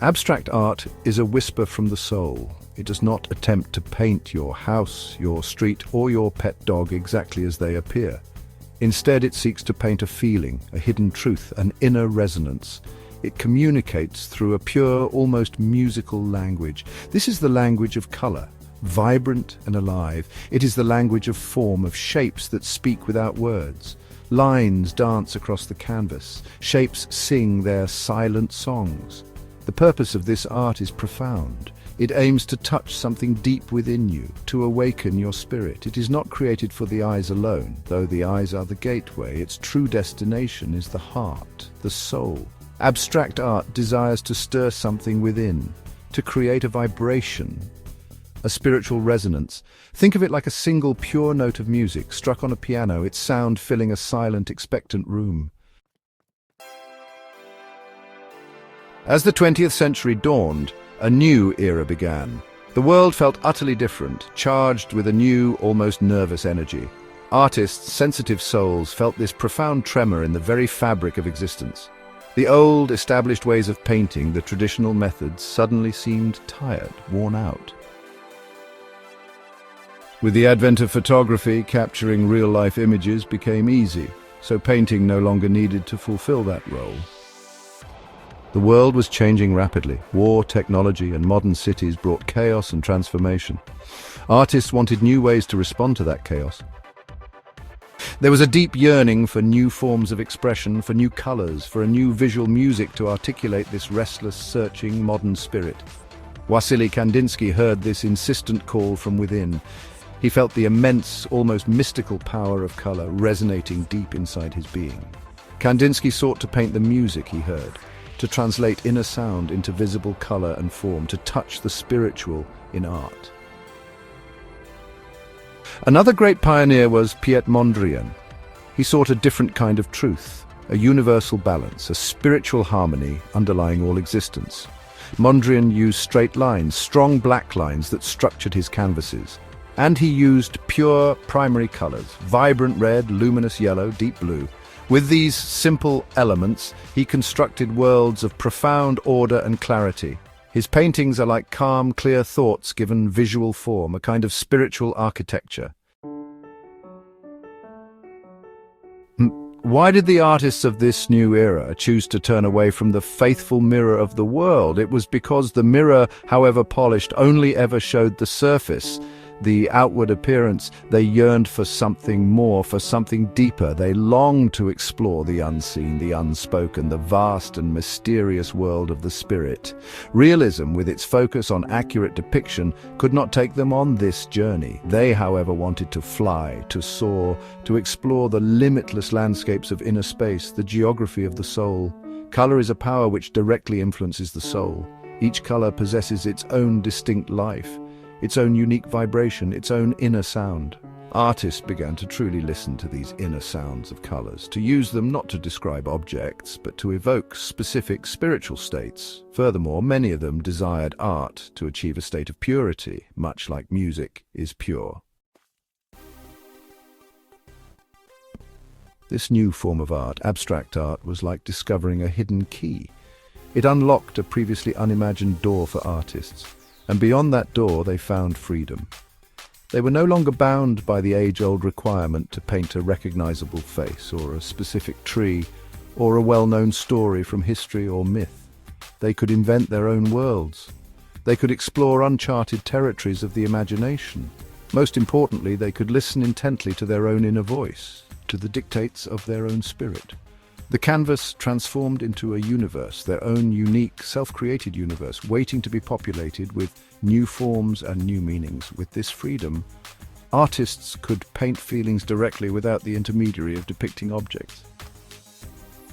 Abstract art is a whisper from the soul. It does not attempt to paint your house, your street, or your pet dog exactly as they appear. Instead, it seeks to paint a feeling, a hidden truth, an inner resonance. It communicates through a pure, almost musical language. This is the language of color, vibrant and alive. It is the language of form, of shapes that speak without words. Lines dance across the canvas. Shapes sing their silent songs. The purpose of this art is profound. It aims to touch something deep within you, to awaken your spirit. It is not created for the eyes alone, though the eyes are the gateway. Its true destination is the heart, the soul. Abstract art desires to stir something within, to create a vibration, a spiritual resonance. Think of it like a single pure note of music struck on a piano, its sound filling a silent, expectant room. As the 20th century dawned, a new era began. The world felt utterly different, charged with a new, almost nervous energy. Artists, sensitive souls, felt this profound tremor in the very fabric of existence. The old, established ways of painting, the traditional methods, suddenly seemed tired, worn out. With the advent of photography, capturing real-life images became easy, so painting no longer needed to fulfill that role. The world was changing rapidly. War, technology, and modern cities brought chaos and transformation. Artists wanted new ways to respond to that chaos. There was a deep yearning for new forms of expression, for new colors, for a new visual music to articulate this restless, searching, modern spirit. Wassily Kandinsky heard this insistent call from within. He felt the immense, almost mystical power of color resonating deep inside his being. Kandinsky sought to paint the music he heard, to translate inner sound into visible color and form, to touch the spiritual in art. Another great pioneer was Mondrian. He sought a different kind of truth, a universal balance, a spiritual harmony underlying all existence. Mondrian used straight lines, strong black lines that structured his canvases. And he used pure primary colors, vibrant red, luminous yellow, deep blue. With these simple elements, he constructed worlds of profound order and clarity. His paintings are like calm, clear thoughts given visual form, a kind of spiritual architecture. Why did the artists of this new era choose to turn away from the faithful mirror of the world? It was because the mirror, however polished, only ever showed the surface, the outward appearance. They yearned for something more, for something deeper. They longed to explore the unseen, the unspoken, the vast and mysterious world of the spirit. Realism, with its focus on accurate depiction, could not take them on this journey. They, however, wanted to fly, to soar, to explore the limitless landscapes of inner space, the geography of the soul. Color is a power which directly influences the soul. Each color possesses its own distinct life, its own unique vibration, its own inner sound. Artists began to truly listen to these inner sounds of colors, to use them not to describe objects, but to evoke specific spiritual states. Furthermore, many of them desired art to achieve a state of purity, much like music is pure. This new form of art, abstract art, was like discovering a hidden key. It unlocked a previously unimagined door for artists. And beyond that door, they found freedom. They were no longer bound by the age-old requirement to paint a recognizable face, or a specific tree, or a well-known story from history or myth. They could invent their own worlds. They could explore uncharted territories of the imagination. Most importantly, they could listen intently to their own inner voice, to the dictates of their own spirit. The canvas transformed into a universe, their own unique, self-created universe, waiting to be populated with new forms and new meanings. With this freedom, artists could paint feelings directly without the intermediary of depicting objects.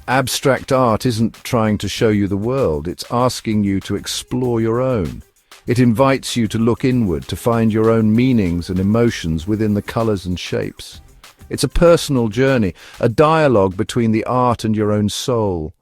Abstract art isn't trying to show you the world, it's asking you to explore your own. It invites you to look inward, to find your own meanings and emotions within the colors and shapes. It's a personal journey, a dialogue between the art and your own soul.